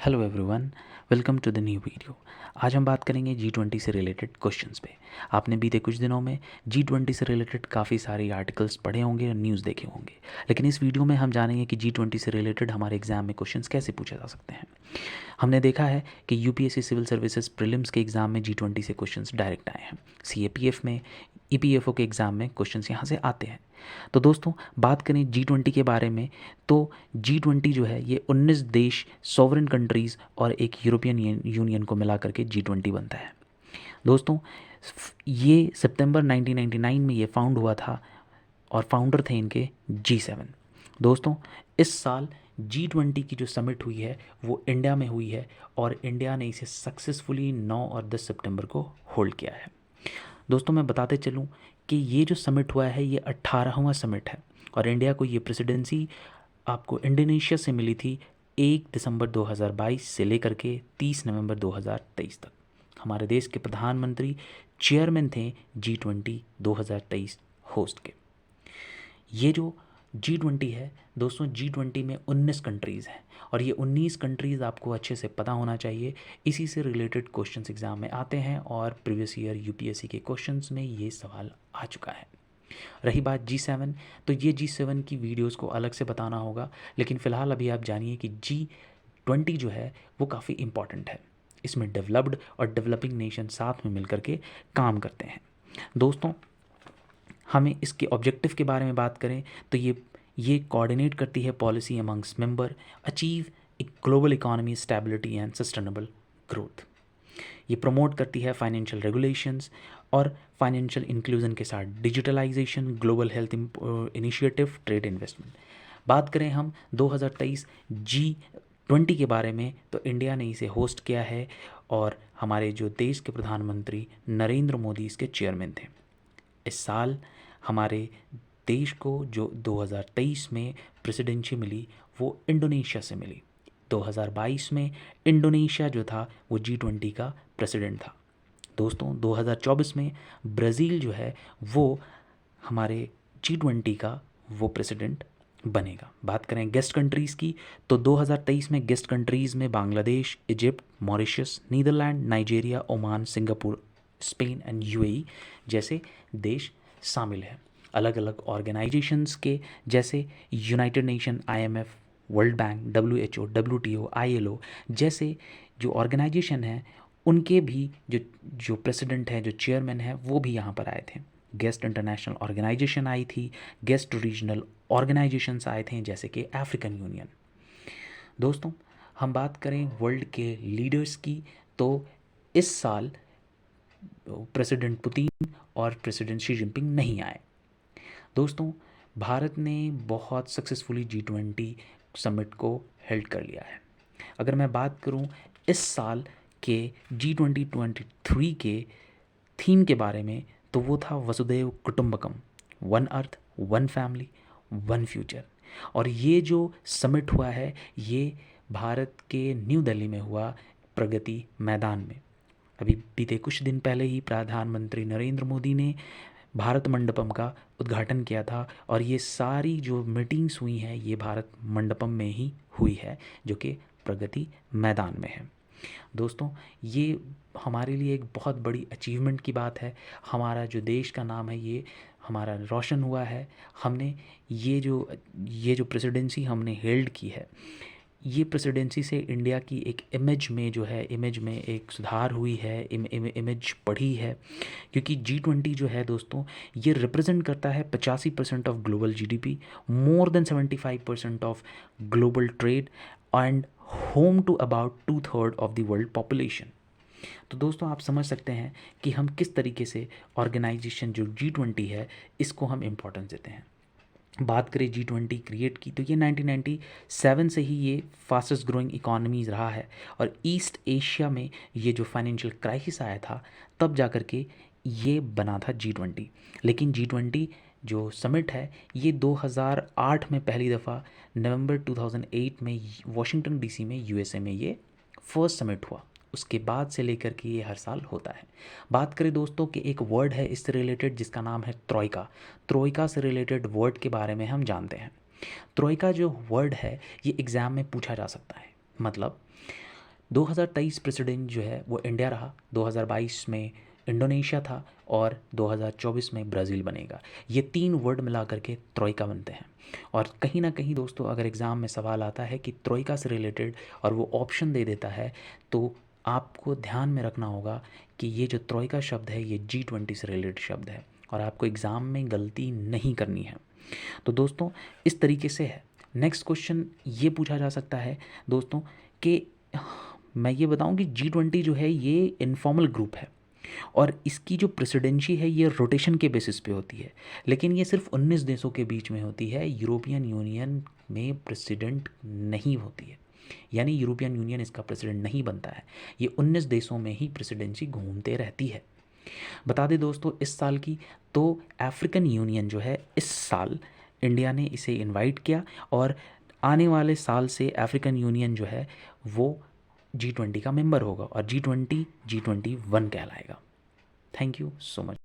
Hello everyone, welcome to the new video. आज हम बात करेंगे G20 से रिलेटेड क्वेश्चंस पे। आपने बीते कुछ दिनों में G20 से रिलेटेड काफ़ी सारी आर्टिकल्स पढ़े होंगे और न्यूज़ देखे होंगे, लेकिन इस वीडियो में हम जानेंगे कि G20 से रिलेटेड हमारे एग्ज़ाम में क्वेश्चंस कैसे पूछे जा सकते हैं। हमने देखा है कि यूपीएससी सिविल सर्विसेज प्रीलिम्स के एग्ज़ाम में G20 से क्वेश्चंस डायरेक्ट आए हैं। सीएपीएफ में, ईपीएफओ के एग्ज़ाम में क्वेश्चंस यहाँ से आते हैं। तो दोस्तों, बात करें G20 के बारे में, तो G20 जो है ये 19 देश, सॉवरेन कंट्रीज़ और एक यूरोपियन यूनियन को मिला करके G20 बनता है। दोस्तों, ये सितंबर 1999 में ये फाउंड हुआ था और फाउंडर थे इनके G7। दोस्तों, इस साल G20 की जो समिट हुई है वो इंडिया में हुई है और इंडिया ने इसे सक्सेसफुली 9 और 10 सितंबर को होल्ड किया है। दोस्तों, मैं बताते चलूँ कि ये जो समिट हुआ है ये 18वां समिट है और इंडिया को ये प्रेसिडेंसी आपको इंडोनेशिया से मिली थी 1 दिसंबर 2022 से लेकर के 30 नवंबर 2023 तक। हमारे देश के प्रधानमंत्री चेयरमैन थे G20 2023 होस्ट के। ये जो G20 है दोस्तों, G20 में 19 कंट्रीज़ हैं और ये 19 कंट्रीज़ आपको अच्छे से पता होना चाहिए। इसी से रिलेटेड क्वेश्चंस एग्ज़ाम में आते हैं और प्रीवियस ईयर यूपीएससी के क्वेश्चंस में ये सवाल आ चुका है। रही बात G7, तो ये G7 की वीडियोस को अलग से बताना होगा, लेकिन फ़िलहाल अभी आप जानिए कि G20 जो है वो काफ़ी इम्पॉर्टेंट है। इसमें डेवलप्ड और डेवलपिंग नेशन साथ में मिलकर के काम करते हैं। दोस्तों, हमें इसके ऑब्जेक्टिव के बारे में बात करें तो ये कोऑर्डिनेट करती है policy amongst member, achieve a global economy stability and sustainable growth. ये प्रमोट करती है फाइनेंशियल रेगुलेशंस और फाइनेंशियल इंक्लूजन के साथ digitalisation, global health initiative, trade investment. बात करें हम 2023 G20 के बारे में, तो इंडिया ने इसे होस्ट किया है और हमारे जो देश के प्रधानमंत्री नरेंद्र मोदी इसके चेयरमैन थे। इस साल हमारे देश को जो 2023 में प्रेसिडेंसी मिली वो इंडोनेशिया से मिली। 2022 में इंडोनेशिया जो था वो G20 का प्रेसिडेंट था। दोस्तों, 2024 में ब्राज़ील जो है वो हमारे G20 का वो प्रेसिडेंट बनेगा। बात करें गेस्ट कंट्रीज़ की, तो 2023 में गेस्ट कंट्रीज़ में Bangladesh, Egypt, Mauritius, Netherland, Nigeria, Oman, Singapore, Spain and UAE जैसे देश शामिल हैं। अलग अलग ऑर्गेनाइजेशंस के जैसे United Nation, IMF, World Bank, WHO, WTO, ILO जैसे जो ऑर्गेनाइजेशन हैं उनके भी जो प्रेसिडेंट हैं, जो चेयरमैन हैं, वो भी यहाँ पर आए थे। गेस्ट इंटरनेशनल ऑर्गेनाइजेशन आई थी, गेस्ट रीजनल ऑर्गेनाइजेशंस आए थे जैसे कि अफ्रीकन यूनियन। दोस्तों, हम बात करें वर्ल्ड के लीडर्स की, तो इस साल प्रेसिडेंट पुतिन और प्रेसिडेंट शी जिनपिंग नहीं आए। दोस्तों, भारत ने बहुत सक्सेसफुली G20 समिट को हेल्ड कर लिया है। अगर मैं बात करूं इस साल के G2023 के थीम के बारे में, तो वो था वसुधैव कुटुंबकम, one earth, one family, one future. और ये जो समिट हुआ है ये भारत के न्यू दिल्ली में हुआ, प्रगति मैदान में। अभी बीते कुछ दिन पहले ही प्रधानमंत्री नरेंद्र मोदी ने भारत मंडपम का उद्घाटन किया था और ये सारी जो मीटिंग्स हुई हैं ये भारत मंडपम में ही हुई है, जो कि प्रगति मैदान में है। दोस्तों, ये हमारे लिए एक बहुत बड़ी अचीवमेंट की बात है। हमारा जो देश का नाम है ये हमारा रोशन हुआ है। हमने ये जो प्रेसिडेंसी हमने हेल्ड की है, ये प्रेसिडेंसी से इंडिया की एक इमेज में जो है, इमेज में एक सुधार हुई है, इमेज बढ़ी है, क्योंकि G20 जो है दोस्तों ये रिप्रेजेंट करता है 85% of global GDP, more than 75% of global trade and home to about 2/3 of the world population. तो दोस्तों, आप समझ सकते हैं कि हम किस तरीके से ऑर्गेनाइजेशन जो G20 है इसको हम इम्पोर्टेंस देते हैं। बात करें G20 क्रिएट की, तो ये 1997 से ही ये फास्टेस्ट ग्रोइंग इकोनॉमीज रहा है और ईस्ट एशिया में ये जो फाइनेंशियल क्राइसिस आया था तब जा कर के ये बना था G20। लेकिन G20 जो समिट है ये 2008 में पहली दफ़ा नवंबर 2008 में वॉशिंगटन डीसी में यूएसए में ये फर्स्ट समिट हुआ। उसके बाद से लेकर के ये हर साल होता है। बात करें दोस्तों कि एक वर्ड है इससे रिलेटेड जिसका नाम है ट्रोइका। ट्रोइका से रिलेटेड वर्ड के बारे में हम जानते हैं। ट्रोइका जो वर्ड है ये एग्ज़ाम में पूछा जा सकता है। मतलब 2023 प्रेसिडेंट जो है वो इंडिया रहा, 2022 में इंडोनेशिया था और 2024 में ब्राज़ील बनेगा। ये 3 वर्ड मिला करके ट्रोइका बनते हैं। और कहीं ना कहीं दोस्तों अगर एग्ज़ाम में सवाल आता है कि ट्रोइका से रिलेटेड और वो ऑप्शन दे देता है, तो आपको ध्यान में रखना होगा कि ये जो ट्रोइका शब्द है ये G20 से रिलेटेड शब्द है और आपको एग्ज़ाम में गलती नहीं करनी है। तो दोस्तों इस तरीके से है। नेक्स्ट क्वेश्चन ये पूछा जा सकता है दोस्तों कि मैं ये बताऊं कि G20 जो है ये इनफॉर्मल ग्रुप है और इसकी जो प्रेसिडेंसी है ये रोटेशन के बेसिस पे होती है, लेकिन ये सिर्फ 19 देशों के बीच में होती है। यूरोपियन यूनियन में प्रेसिडेंट नहीं होती है, यानी यूरोपियन यूनियन इसका प्रेसिडेंट नहीं बनता है। ये 19 देशों में ही प्रेसिडेंसी घूमते रहती है। बता दें दोस्तों इस साल की, तो अफ्रीकन यूनियन जो है इस साल इंडिया ने इसे इनवाइट किया और आने वाले साल से अफ्रीकन यूनियन जो है वो G20 का मेंबर होगा और G20 G21 कहलाएगा। Thank you so much.